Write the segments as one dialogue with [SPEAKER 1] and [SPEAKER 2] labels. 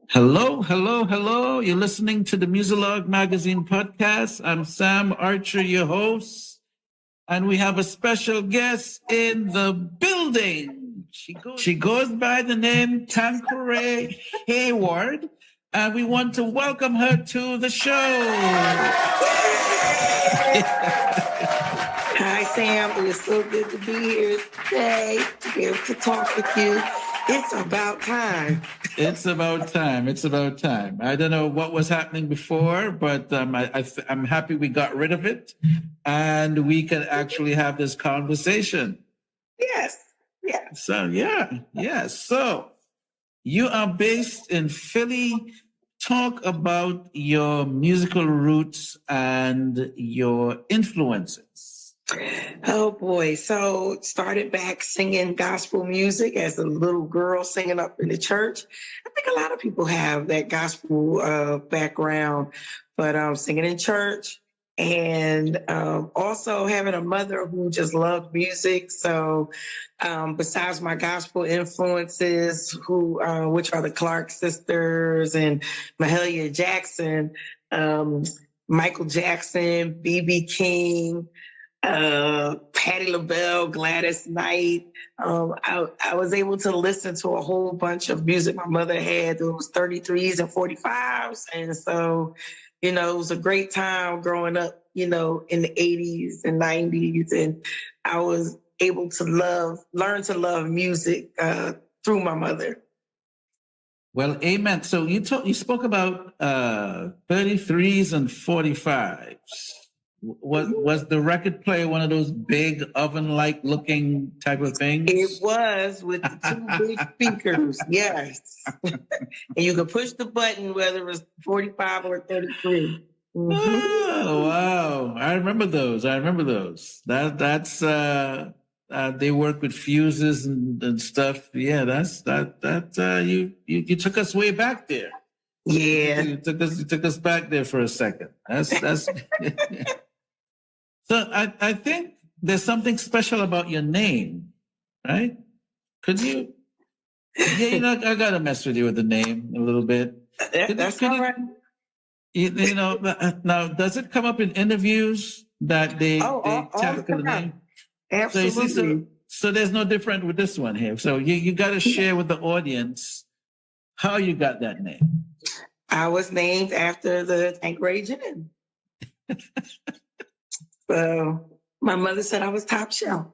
[SPEAKER 1] Hello, hello, hello. You're listening to the Muzilog Magazine podcast. I'm Sam Archer, your host, and we have a special guest in the building. She goes by the name Tanqueray Hayward, and we want to welcome her to the show.
[SPEAKER 2] Hi, Sam. It is so good to be here today to be able to talk with you. It's about time.
[SPEAKER 1] It's about time. It's about time. I don't know what was happening before, but I'm happy we got rid of it and we can actually have this conversation.
[SPEAKER 2] Yes. Yes.
[SPEAKER 1] So, yeah. So, you are based in Philly. Talk about your musical roots and your influences.
[SPEAKER 2] Oh boy. So started back singing gospel music as a little girl singing up in the church. I think a lot of people have that gospel background, but singing in church and also having a mother who just loved music. So besides my gospel influences, which are the Clark sisters and Mahalia Jackson, Michael Jackson, B.B. King, Patti LaBelle, Gladys Knight. I was able to listen to a whole bunch of music my mother had. Those 33s and 45s. And so, it was a great time growing up, in the 80s and 90s. And I was able to learn to love music through my mother.
[SPEAKER 1] Well, amen. So you spoke about 33s and 45s. Was the record player one of those big oven-like looking type of things?
[SPEAKER 2] It was, with the two big speakers, yes. And you could push the button whether it was 45 or 33.
[SPEAKER 1] Mm-hmm. Oh, wow. I remember those. That's they work with fuses and stuff. Yeah, you took us way back there.
[SPEAKER 2] Yeah.
[SPEAKER 1] You took us back there for a second. That's So I think there's something special about your name, right? Could you? Yeah, I gotta mess with you with the name a little bit.
[SPEAKER 2] That's all right.
[SPEAKER 1] Now, does it come up in interviews that they tackle the name?
[SPEAKER 2] Absolutely.
[SPEAKER 1] So there's no different with this one here. So you got to share with the audience how you got that name.
[SPEAKER 2] I was named after the Tanqueray gin. So my mother said I was top shelf.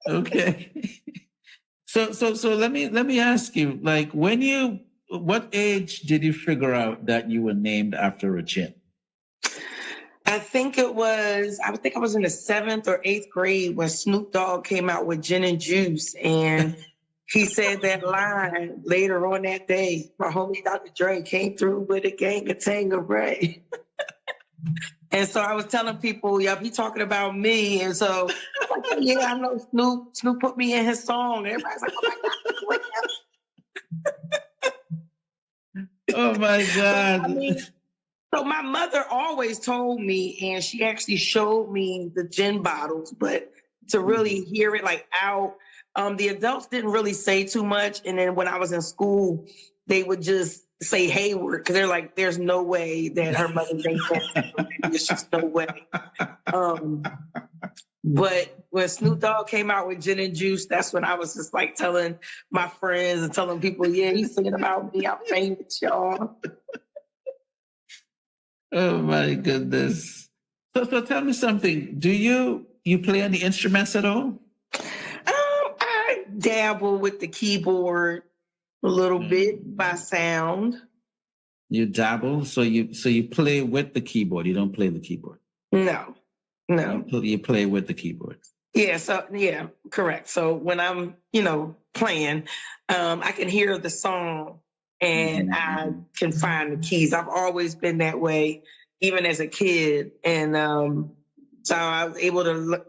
[SPEAKER 1] Okay. So let me ask you, like, what age did you figure out that you were named after a gin?
[SPEAKER 2] I think I was in the 7th or 8th grade when Snoop Dogg came out with Gin and Juice, and he said that line later on that day. My homie Dr. Dre came through with a gang of Tanqueray. And so I was telling people, yep, he talking about me. And so I'm like, yeah, I know Snoop. Snoop put me in his song. And everybody's like,
[SPEAKER 1] oh my God.
[SPEAKER 2] So my mother always told me, and she actually showed me the gin bottles, but to really hear it like out, the adults didn't really say too much. And then when I was in school, they would just say Hayward, because they're like, there's no way that her mother thinks that. There's just no way. But when Snoop Dogg came out with Gin and Juice, that's when I was just like telling my friends and telling people, yeah, he's singing about me. I'm famous, y'all.
[SPEAKER 1] Oh my goodness. So tell me something. Do you play any instruments at all?
[SPEAKER 2] I dabble with the keyboard a little bit by sound.
[SPEAKER 1] You dabble, so you play with the keyboard. You don't play the keyboard.
[SPEAKER 2] No.
[SPEAKER 1] You play with the keyboard.
[SPEAKER 2] Yeah. So yeah, correct. So when I'm playing, I can hear the song and I can find the keys. I've always been that way, even as a kid, and so I was able to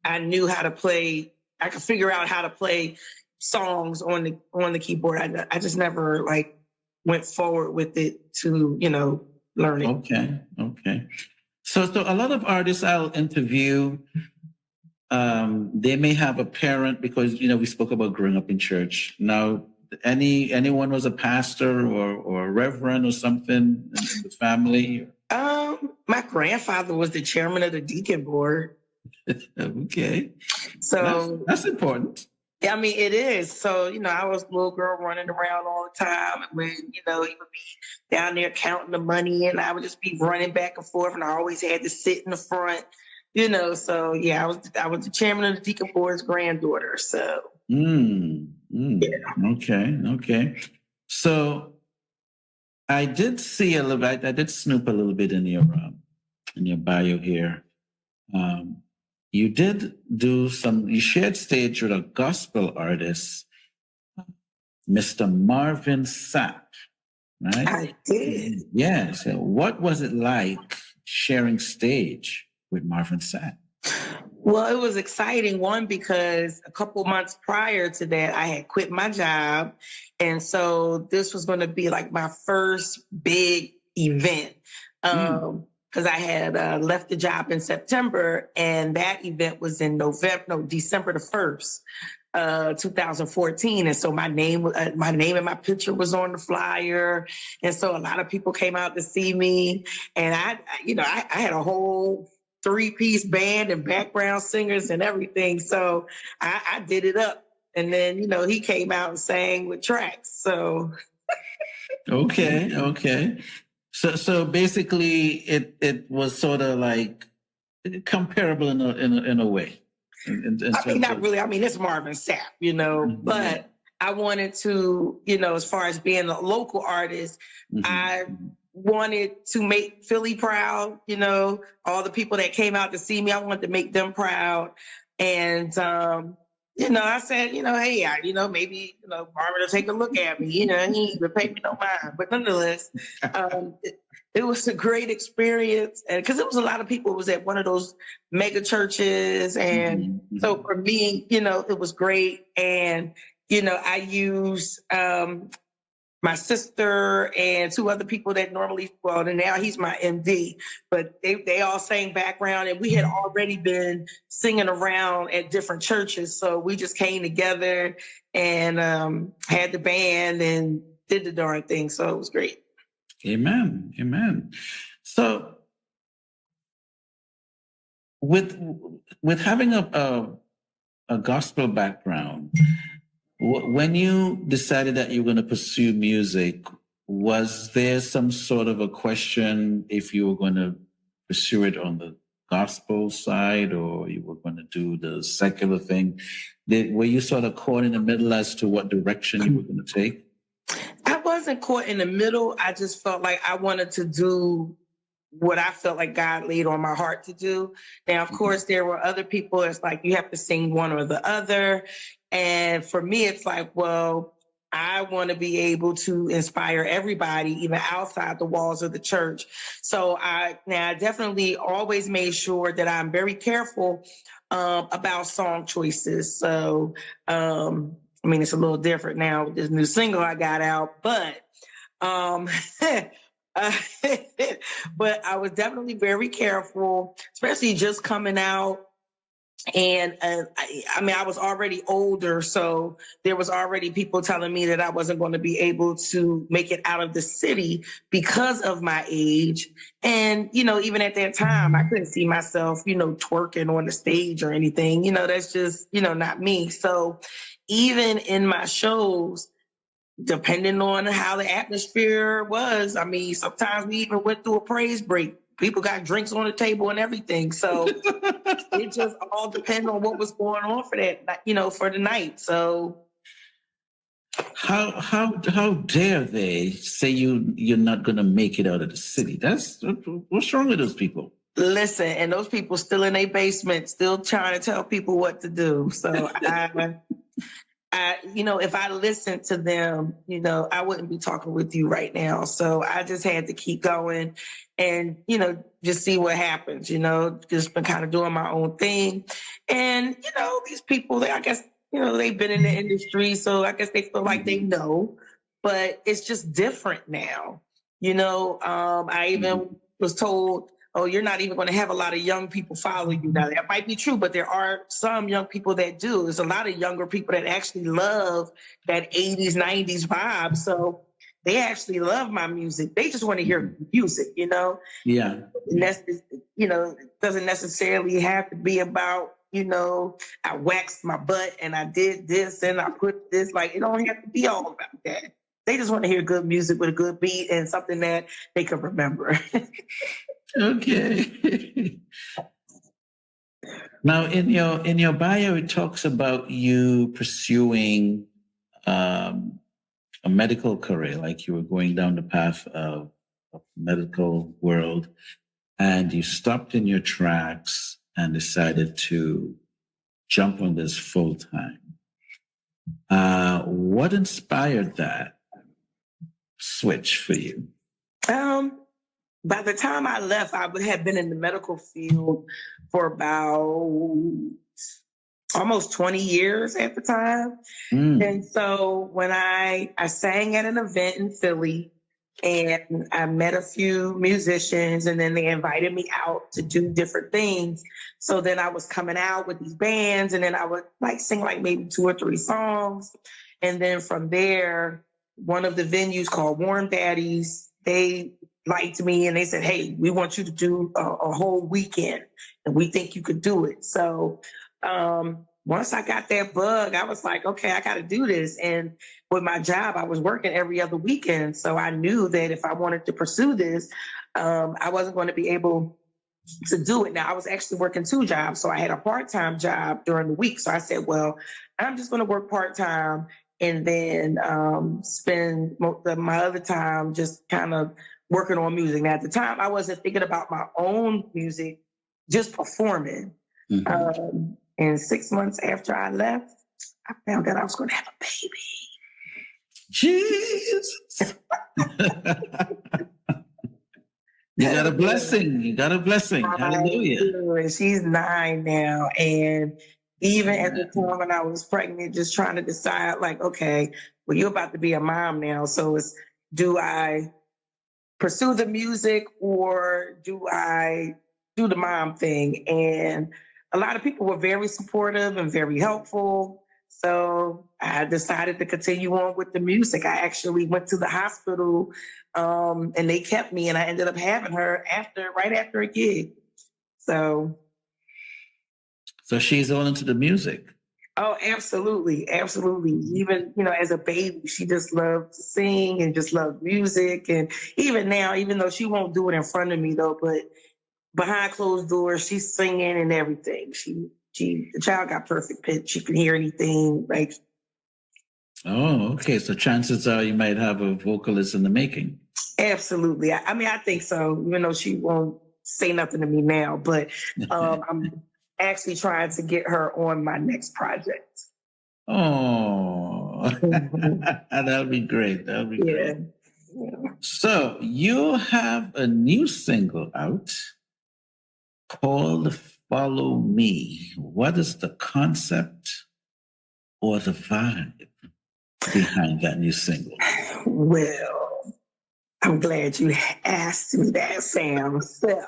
[SPEAKER 2] I knew how to play. I could figure out how to play songs on the keyboard. I just never went forward with it to learn it.
[SPEAKER 1] Okay. So a lot of artists I'll interview they may have a parent because we spoke about growing up in church. Now, anyone was a pastor or a reverend or something in the family?
[SPEAKER 2] My grandfather was the chairman of the deacon board.
[SPEAKER 1] Okay,
[SPEAKER 2] So
[SPEAKER 1] that's important.
[SPEAKER 2] I mean, it is. So, I was a little girl running around all the time. And when, he would be down there counting the money and I would just be running back and forth and I always had to sit in the front, So, yeah, I was the chairman of the deacon board's granddaughter. So.
[SPEAKER 1] Yeah. Okay. So I did see a little bit, I did snoop a little bit in your bio here. You did you shared stage with a gospel artist, Mr. Marvin Sapp, right?
[SPEAKER 2] I did.
[SPEAKER 1] Yeah. So what was it like sharing stage with Marvin Sapp?
[SPEAKER 2] Well, it was exciting, one, because a couple months prior to that, I had quit my job. And so this was going to be like my first big event. Because I had left the job in September, and that event was in December the 1st, 2014. And so my name and my picture was on the flyer. And so a lot of people came out to see me. And I had a whole 3-piece band and background singers and everything. So I did it up. And then, he came out and sang with tracks. So.
[SPEAKER 1] Okay. So basically, it was sort of like comparable in a way.
[SPEAKER 2] Not really. I mean, it's Marvin Sapp, but I wanted to, as far as being a local artist, I wanted to make Philly proud. All the people that came out to see me, I wanted to make them proud. And I said, hey, maybe, Marvin will take a look at me, and he would pay me no mind. But nonetheless, it was a great experience. And because there was a lot of people, it was at one of those mega churches. And so for me, it was great. And, I used my sister and 2 other people that normally, and now he's my MD, but they all sang background, and we had already been singing around at different churches. So we just came together and had the band and did the darn thing. So it was great.
[SPEAKER 1] Amen. So with having a gospel background, when you decided that you were going to pursue music, was there some sort of a question if you were going to pursue it on the gospel side or you were going to do the secular thing? Were you sort of caught in the middle as to what direction you were going to take?
[SPEAKER 2] I wasn't caught in the middle. I just felt like I wanted to do what I felt like God laid on my heart to do. Now, of course, there were other people. It's like you have to sing one or the other. And for me, it's like, well, I want to be able to inspire everybody, even outside the walls of the church. So I definitely always made sure that I'm very careful about song choices. So, it's a little different now with this new single I got out, but but I was definitely very careful, especially just coming out. And I was already older, so there was already people telling me that I wasn't going to be able to make it out of the city because of my age. And, even at that time, I couldn't see myself, twerking on the stage or anything. That's just, not me. So even in my shows, depending on how the atmosphere was, sometimes we even went through a praise break. People got drinks on the table and everything. So it just all depended on what was going on for that, for the night. So
[SPEAKER 1] how dare they say you're not going to make it out of the city? What's wrong with those people?
[SPEAKER 2] Listen, and those people still in their basement, still trying to tell people what to do. So if I listened to them, I wouldn't be talking with you right now. So I just had to keep going and, just see what happens, just been kind of doing my own thing. And, these people, I guess, they've been in the industry, so I guess they feel like they know, but it's just different now. I even was told, oh, you're not even going to have a lot of young people follow you. Now, that might be true, but there are some young people that do. There's a lot of younger people that actually love that 80s, 90s vibe. So they actually love my music. They just want to hear music, you know?
[SPEAKER 1] Yeah.
[SPEAKER 2] And that's, you know, it doesn't necessarily have to be about, you know, I waxed my butt and I did this and I put this. Like, it don't have to be all about that. They just want to hear good music with a good beat and something that they can remember.
[SPEAKER 1] Okay. Now, in your bio, it talks about you pursuing a medical career, like you were going down the path of medical world, and you stopped in your tracks and decided to jump on this full time. What inspired that switch for you?
[SPEAKER 2] By the time I left, I had been in the medical field for about almost 20 years at the time. And so when I sang at an event in Philly, and I met a few musicians, and then they invited me out to do different things. So then I was coming out with these bands, and then I would like sing like maybe 2 or 3 songs. And then from there, one of the venues called Warm Daddies, they liked me and they said, hey, we want you to do a whole weekend and we think you could do it. So once I got that bug, I was like, okay, I got to do this. And with my job, I was working every other weekend. So I knew that if I wanted to pursue this, I wasn't going to be able to do it. Now, I was actually working 2 jobs. So I had a part-time job during the week. So I said, well, I'm just going to work part-time and then spend my other time just kind of working on music. Now, at the time, I wasn't thinking about my own music, just performing. And 6 months after I left, I found out I was going to have a baby.
[SPEAKER 1] Jesus. You got a blessing. You got a blessing. Hallelujah.
[SPEAKER 2] And she's 9 now. And even at the time when I was pregnant, just trying to decide, like, okay, well, you're about to be a mom now. So do I pursue the music or do I do the mom thing? And a lot of people were very supportive and very helpful. So I decided to continue on with the music. I actually went to the hospital and they kept me, and I ended up having her right after a gig. So
[SPEAKER 1] she's on into the music.
[SPEAKER 2] Oh, absolutely. Absolutely. Even, as a baby, she just loved to sing and just loved music. And even now, even though she won't do it in front of me though, but behind closed doors, she's singing and everything. The child got perfect pitch. She can hear anything. Like,
[SPEAKER 1] oh, okay. So chances are you might have a vocalist in the making.
[SPEAKER 2] Absolutely. I think so, even though she won't say nothing to me now, but I'm actually trying to get her on my next project.
[SPEAKER 1] Oh, that'll be great. That'll be great. Yeah. So you have a new single out called Follow Me. What is the concept or the vibe behind that new single?
[SPEAKER 2] Well, I'm glad you asked me that, Sam. So,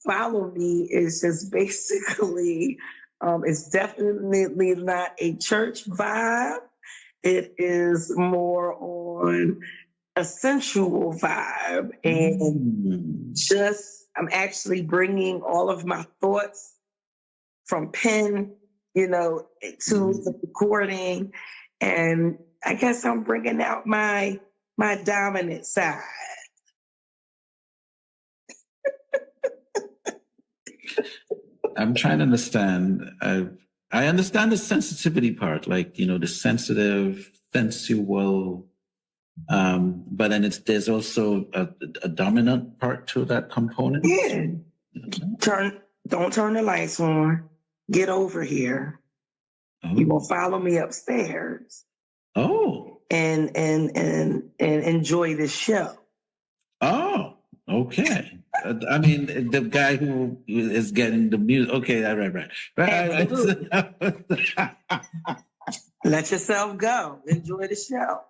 [SPEAKER 2] Follow Me is just basically, it's definitely not a church vibe. It is more on a sensual vibe. And I'm actually bringing all of my thoughts from pen, to the recording. And I guess I'm bringing out my dominant side.
[SPEAKER 1] I'm trying to understand. I understand the sensitivity part, like, the sensitive, sensual, but then there's also a dominant part to that component.
[SPEAKER 2] Yeah. Don't turn the lights on. Get over here. Oh. You will follow me upstairs.
[SPEAKER 1] Oh.
[SPEAKER 2] And enjoy the show.
[SPEAKER 1] Oh, okay. I mean, the guy who is getting the music. Okay, right.
[SPEAKER 2] Let yourself go. Enjoy the show.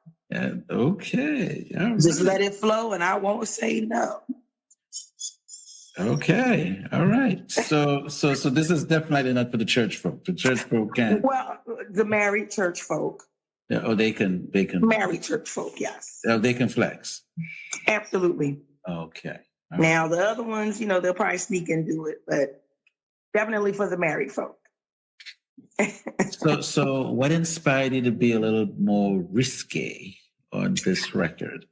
[SPEAKER 1] Okay.
[SPEAKER 2] Just let it flow, and I won't say no.
[SPEAKER 1] Okay. All right. So this is definitely not for the church folk. The church folk can.
[SPEAKER 2] Well, the married church folk.
[SPEAKER 1] Yeah, oh, they can.
[SPEAKER 2] Married church folk, yes.
[SPEAKER 1] Oh, they can flex.
[SPEAKER 2] Absolutely.
[SPEAKER 1] Okay. All
[SPEAKER 2] now, the other ones, they'll probably sneak and do it, but definitely for the married folk.
[SPEAKER 1] So what inspired you to be a little more risque on this record?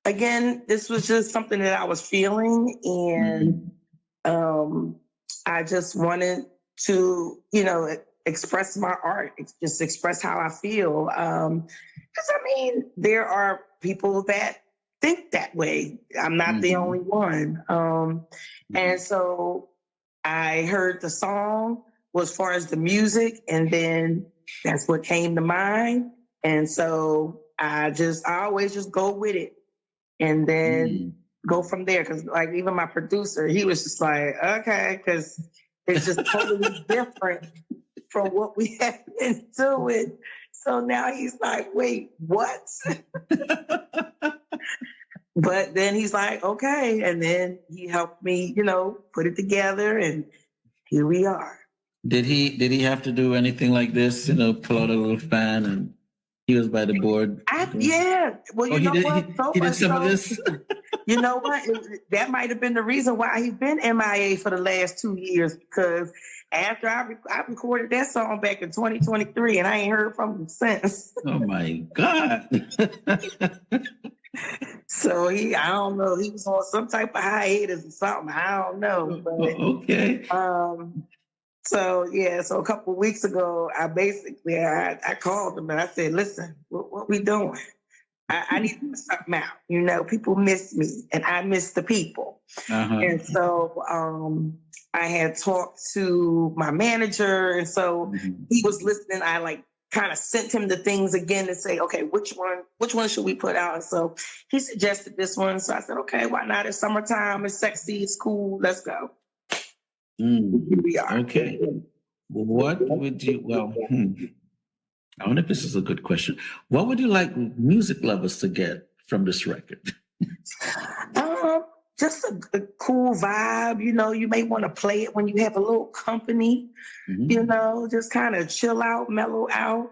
[SPEAKER 2] Again, this was just something that I was feeling, and I just wanted to, express my art, just express how I feel. Because there are people that think that way. I'm not the only one. And so I heard the song as far as the music, and then that's what came to mind. And so I always just go with it, and then go from there. Because like even my producer, he was just like, okay, because it's just totally different from what we have been doing. So now he's like, wait, what? But then he's like, okay. And then he helped me, put it together, and here we are.
[SPEAKER 1] Did he have to do anything like this? Pull out a little fan, and he was by the board.
[SPEAKER 2] Yeah. Well,
[SPEAKER 1] he did some of this.
[SPEAKER 2] You know what? That might have been the reason why he's been MIA for the last 2 years, because after I recorded that song back in 2023, and I ain't heard from him since.
[SPEAKER 1] Oh my God.
[SPEAKER 2] So I don't know, he was on some type of hiatus or something. I don't know. But,
[SPEAKER 1] okay.
[SPEAKER 2] So a couple of weeks ago, I called him and I said, listen, what we doing? I need to put something out. People miss me, and I miss the people. And so I had talked to my manager, and so he was listening. I kind of sent him the things again to say, okay, which one should we put out? And so he suggested this one. So I said, okay, why not? It's summertime, it's sexy, it's cool, let's go. Here we are.
[SPEAKER 1] Okay. What would you, I wonder if this is a good question. What would you like music lovers to get from this record?
[SPEAKER 2] Just a cool vibe. You may want to play it when you have a little company, just kind of chill out, mellow out,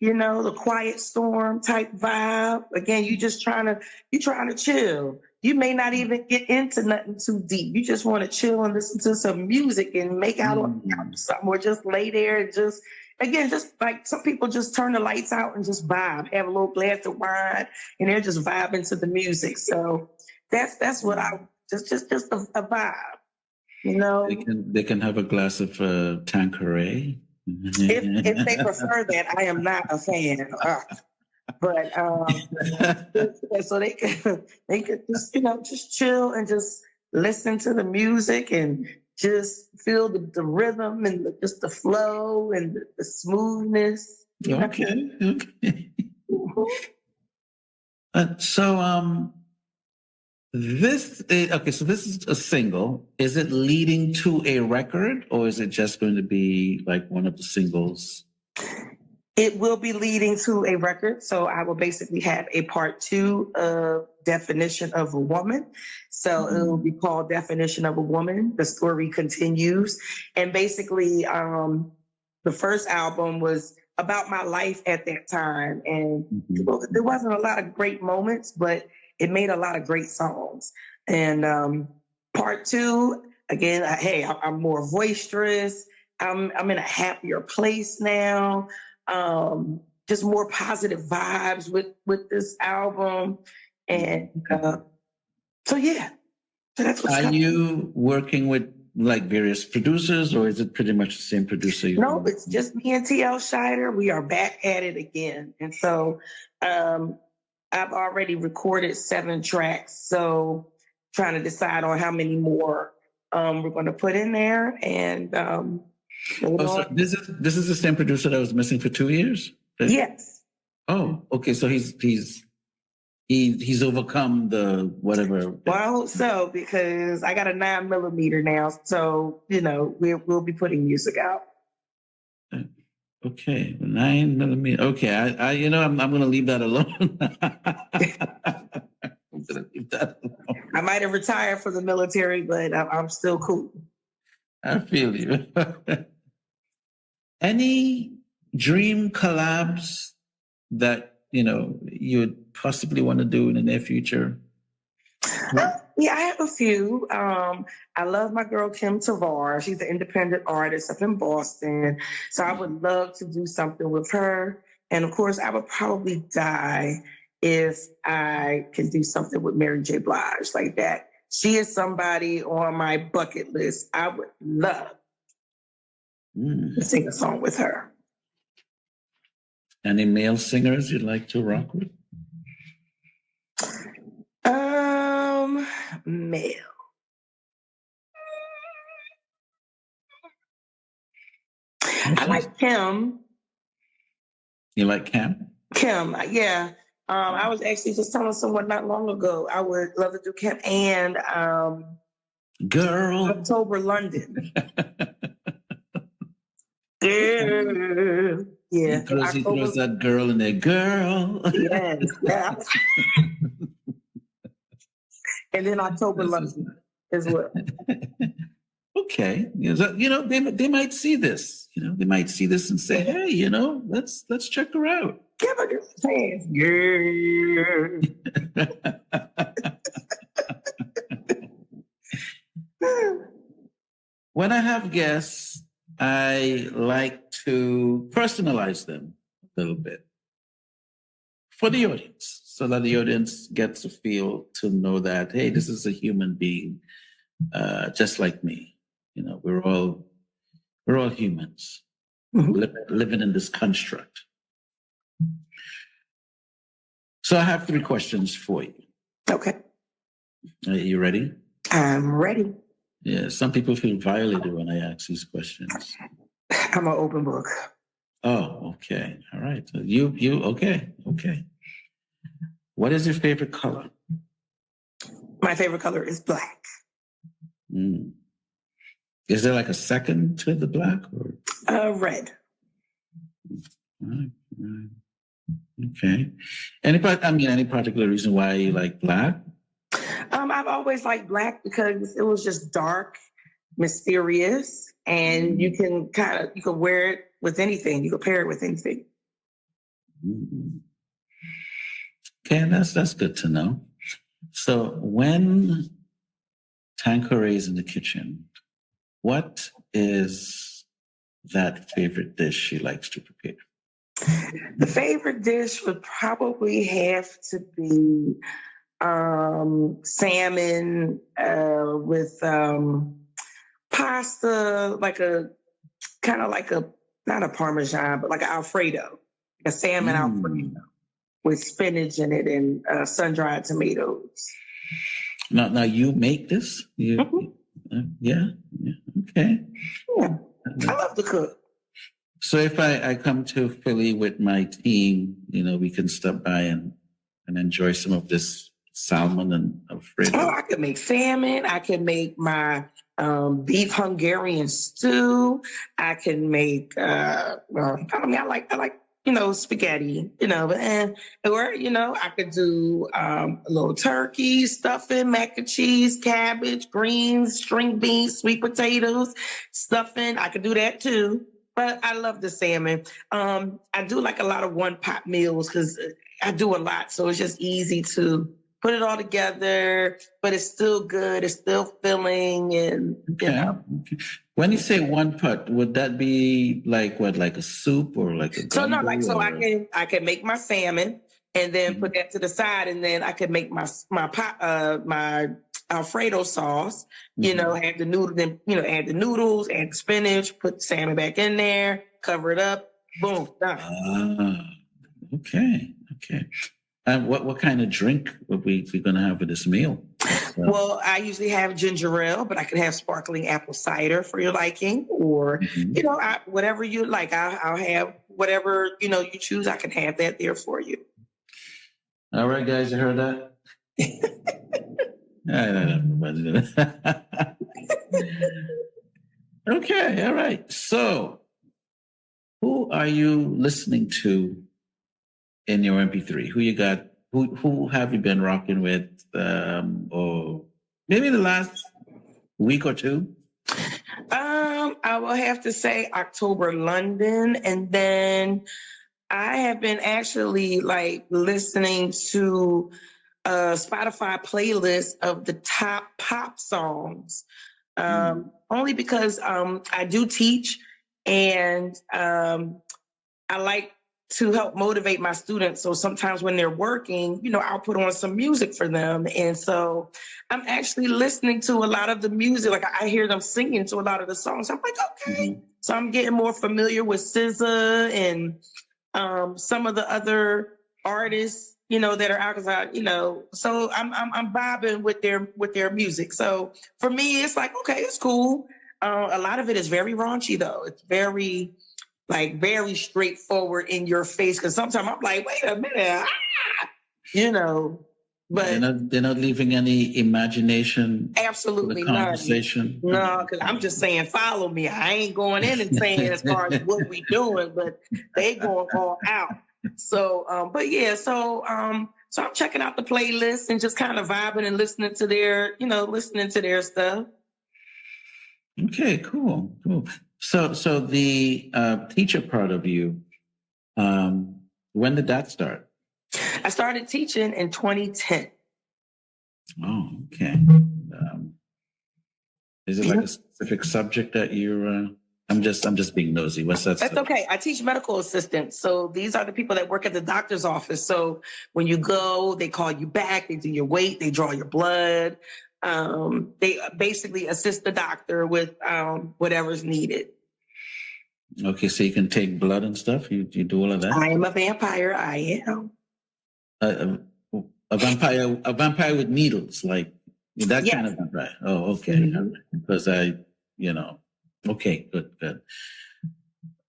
[SPEAKER 2] the quiet storm type vibe. Again, you're trying to chill. You may not even get into nothing too deep. You just want to chill and listen to some music and make out something, or just lay there and just like some people just turn the lights out and just vibe, have a little glass of wine, and they're just vibing to the music. So that's what I just a vibe,
[SPEAKER 1] They can have a glass of Tanqueray.
[SPEAKER 2] if they prefer that. I am not a fan. But so they could just just chill and just listen to the music and just feel the rhythm and just the flow and the smoothness.
[SPEAKER 1] Okay. So this is a single. Is it leading to a record, or is it just going to be like one of the singles?
[SPEAKER 2] It will be leading to a record. So I will basically have a part 2 of Definition of a Woman. So it will be called Definition of a Woman. The story continues. And basically, the first album was about my life at that time. And there wasn't a lot of great moments, but it made a lot of great songs. And part 2, again, I'm more boisterous. I'm in a happier place now. Just more positive vibes with this album. And so that's what's
[SPEAKER 1] Are you working with like various producers, or is it pretty much the same producer?
[SPEAKER 2] No, it's just me and TL Scheider. We are back at it again. And so I've already recorded 7 tracks. So trying to decide on how many more we're going to put in there. And
[SPEAKER 1] so this is the same producer that was missing for 2 years?
[SPEAKER 2] Yes.
[SPEAKER 1] Oh, okay. So he's overcome the whatever.
[SPEAKER 2] Well, I hope so, because I got a 9mm now. So, we'll be putting music out.
[SPEAKER 1] Okay. 9mm. Okay. I'm going to leave that alone. I'm going to leave that alone.
[SPEAKER 2] I might have retired from the military, but I'm still cool.
[SPEAKER 1] I feel you. Any dream collabs that you'd possibly want to do in the near future?
[SPEAKER 2] Yeah, I have a few. I love my girl Kim Tavar. She's an independent artist up in Boston. So I would love to do something with her. And of course, I would probably die if I can do something with Mary J. Blige like that. She is somebody on my bucket list. I would love to sing a song with her.
[SPEAKER 1] Any male singers you'd like to rock with?
[SPEAKER 2] Male. I like Kim.
[SPEAKER 1] You like Kim?
[SPEAKER 2] Kim, yeah. I was actually just telling someone not long ago I would love to do Kim and
[SPEAKER 1] Girl.
[SPEAKER 2] October London. Girl. Yeah.
[SPEAKER 1] He throws that girl in there. Girl.
[SPEAKER 2] Yes. Yeah. And then October London as well.
[SPEAKER 1] Okay. They might see this. They might see this and say, hey, let's check her out.
[SPEAKER 2] Give her a chance. Girl.
[SPEAKER 1] When I have guests, I like to personalize them a little bit for the audience, so that the audience gets a feel to know that, hey, this is a human being, just like me. We're all humans, living in this construct. So I have 3 questions for you.
[SPEAKER 2] Okay.
[SPEAKER 1] Are you ready?
[SPEAKER 2] I'm ready.
[SPEAKER 1] Yeah, some people feel violated when I ask these questions.
[SPEAKER 2] I'm an open book.
[SPEAKER 1] Oh, okay. All right. You okay. What is your favorite color?
[SPEAKER 2] My favorite color is black.
[SPEAKER 1] Is there like a second to the black? Or?
[SPEAKER 2] Red.
[SPEAKER 1] Right. Okay. Any particular reason why you like black?
[SPEAKER 2] I've always liked black because it was just dark, mysterious, and you can wear it with anything. You can pair it with anything.
[SPEAKER 1] Okay, that's good to know. So when Tanqueray is in the kitchen, what is that favorite dish she likes to prepare?
[SPEAKER 2] The favorite dish would probably have to be salmon with pasta, like a not a Parmesan, but like an Alfredo, a salmon Alfredo with spinach in it and sun-dried tomatoes.
[SPEAKER 1] Now you make this? Yeah. Okay.
[SPEAKER 2] Yeah, I love to cook.
[SPEAKER 1] So if I come to Philly with my team, we can stop by and enjoy some of this salmon and Alfredo.
[SPEAKER 2] Oh, I could make salmon. I can make my beef Hungarian stew. I can make. I like spaghetti. I could do a little turkey, stuffing, mac and cheese, cabbage, greens, string beans, sweet potatoes, stuffing. I could do that too. But I love the salmon. I do like a lot of one-pot meals because I do a lot, so it's just easy to put it all together, but it's still good. It's still filling. And
[SPEAKER 1] Okay. When you say one pot, would that be like what, like a soup or like a gumbo?
[SPEAKER 2] I can make my salmon and then put that to the side, and then I can make my Alfredo sauce. Add the noodle, add the noodles, add the spinach, put the salmon back in there, cover it up, boom, done.
[SPEAKER 1] Okay. And what kind of drink would we going to have with this meal?
[SPEAKER 2] Well, I usually have ginger ale, but I can have sparkling apple cider for your liking, or whatever you like. I'll have whatever you choose. I can have that there for you.
[SPEAKER 1] All right, guys, you heard that? Okay, all right. So, who are you listening to in your MP3? Who you got who have you been rocking with, or maybe the last week or two?
[SPEAKER 2] I will have to say October London, and then I have been actually like listening to a Spotify playlist of the top pop songs. Only because I do teach, and I like to help motivate my students. So sometimes when they're working, I'll put on some music for them. And so I'm actually listening to a lot of the music. Like I hear them singing to a lot of the songs. I'm like, okay. Mm-hmm. So I'm getting more familiar with SZA and some of the other artists, that are out, so I'm vibing with their music. So for me, it's like, okay, it's cool. A lot of it is very raunchy though. It's very straightforward in your face. Cause sometimes I'm like, wait a minute, but
[SPEAKER 1] they're not leaving any imagination.
[SPEAKER 2] Absolutely
[SPEAKER 1] for the conversation.
[SPEAKER 2] No, because I'm just saying, follow me. I ain't going in and saying as far as what we doing, but they going all out. So, but yeah, so I'm checking out the playlist and just kind of vibing and listening to their stuff.
[SPEAKER 1] Okay, cool. So the teacher part of you, when did that start?
[SPEAKER 2] I started teaching in 2010.
[SPEAKER 1] Oh, okay. Is it like a specific subject that you're? I'm just being nosy. What's that?
[SPEAKER 2] That's okay. I teach medical assistants. So these are the people that work at the doctor's office. So when you go, they call you back, they do your weight, they draw your blood. They basically assist the doctor with whatever's needed.
[SPEAKER 1] Okay, so you can take blood and stuff. You do all of that.
[SPEAKER 2] I am a vampire. I am
[SPEAKER 1] a vampire with needles, like that kind of vampire. Oh, okay. Mm-hmm. Because okay, good.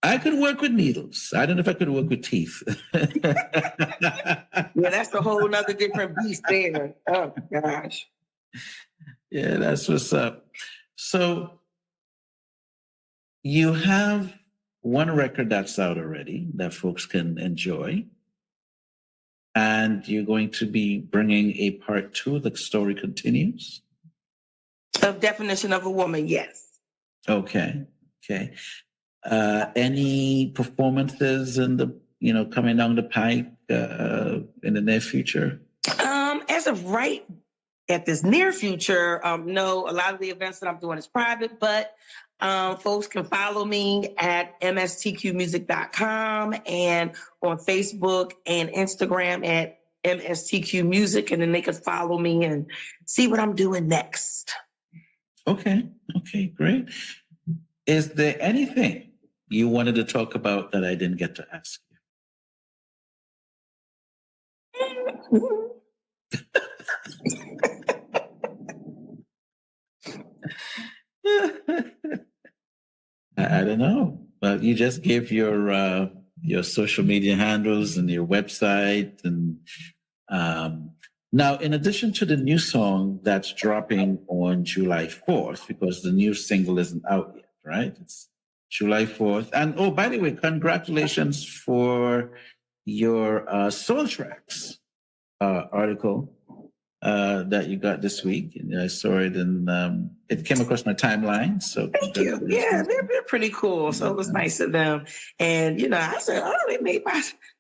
[SPEAKER 1] I could work with needles. I don't know if I could work with teeth.
[SPEAKER 2] Yeah, that's a whole nother different beast there. Oh gosh.
[SPEAKER 1] Yeah, that's what's up. So you have one record that's out already that folks can enjoy. And you're going to be bringing a part 2, The Story Continues?
[SPEAKER 2] Of Definition of a Woman, yes. Okay.
[SPEAKER 1] Any performances in the, coming down the pike in the near future?
[SPEAKER 2] As of right at this near future, no, a lot of the events that I'm doing is private, but folks can follow me at mstqmusic.com and on Facebook and Instagram at mstqmusic, and then they can follow me and see what I'm doing next.
[SPEAKER 1] Okay, great. Is there anything you wanted to talk about that I didn't get to ask you? I don't know, but you just gave your social media handles and your website, and now in addition to the new song that's dropping on July 4th, because the new single isn't out yet, right? It's July 4th, and oh, by the way, congratulations for your Soul Tracks article that you got this week. And I saw it, and it came across my timeline. So
[SPEAKER 2] thank you. Yeah, they're pretty cool. So it was nice of them. And I said, oh, they made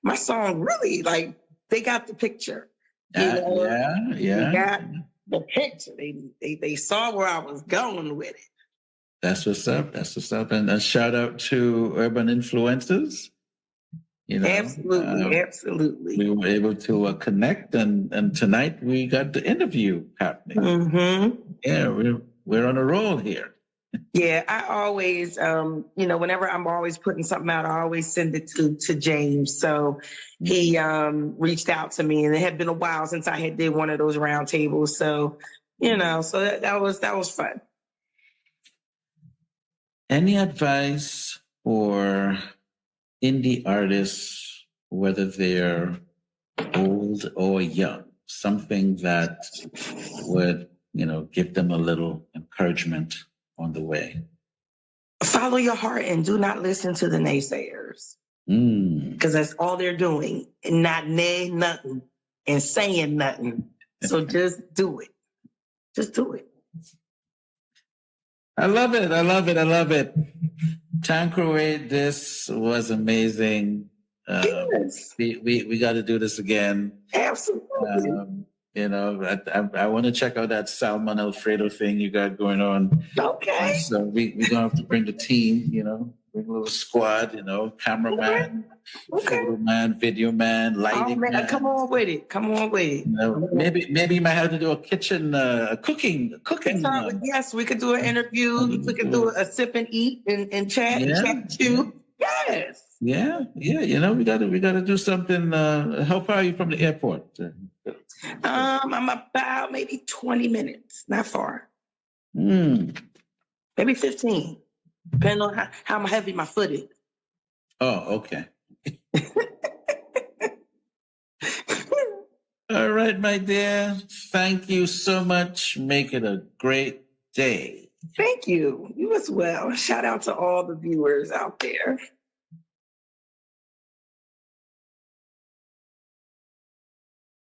[SPEAKER 2] my song really, like, they got the picture.
[SPEAKER 1] Yeah.
[SPEAKER 2] They got the picture. They saw where I was going with it.
[SPEAKER 1] That's what's up. And a shout out to Urban Influencers.
[SPEAKER 2] Absolutely.
[SPEAKER 1] We were able to connect, and tonight we got the interview happening.
[SPEAKER 2] Mm-hmm.
[SPEAKER 1] Yeah, we're on a roll here.
[SPEAKER 2] Yeah, I always, whenever I'm always putting something out, I always send it to James. So he reached out to me, and it had been a while since I had did one of those round tables. So, so that was fun.
[SPEAKER 1] Any advice for indie artists, whether they're old or young, something that would, give them a little encouragement on the way?
[SPEAKER 2] Follow your heart and do not listen to the naysayers. Because that's all they're doing, and not nothing. and saying nothing. So just do it. Just do it.
[SPEAKER 1] I love it. I love it. I love it. Tanqueray, this was amazing.
[SPEAKER 2] Yes.
[SPEAKER 1] We got to do this again.
[SPEAKER 2] Absolutely.
[SPEAKER 1] I want to check out that salmon Alfredo thing you got going on.
[SPEAKER 2] Okay.
[SPEAKER 1] So we're gonna have to bring the team. Bring a little squad. Cameraman, photo man, video man, lighting man.
[SPEAKER 2] Come on with it. Come on with it.
[SPEAKER 1] Maybe you might have to do a kitchen, cooking.
[SPEAKER 2] Yes, we could do an interview. We could do a sip and eat and chat and chat too. Yes.
[SPEAKER 1] Yeah. We gotta do something. How far are you from the airport?
[SPEAKER 2] I'm about maybe 20 minutes, not far.
[SPEAKER 1] Maybe
[SPEAKER 2] 15, depending on how heavy my foot is.
[SPEAKER 1] Oh, okay. All right, my dear. Thank you so much. Make it a great day.
[SPEAKER 2] Thank you. You as well. Shout out to all the viewers out there.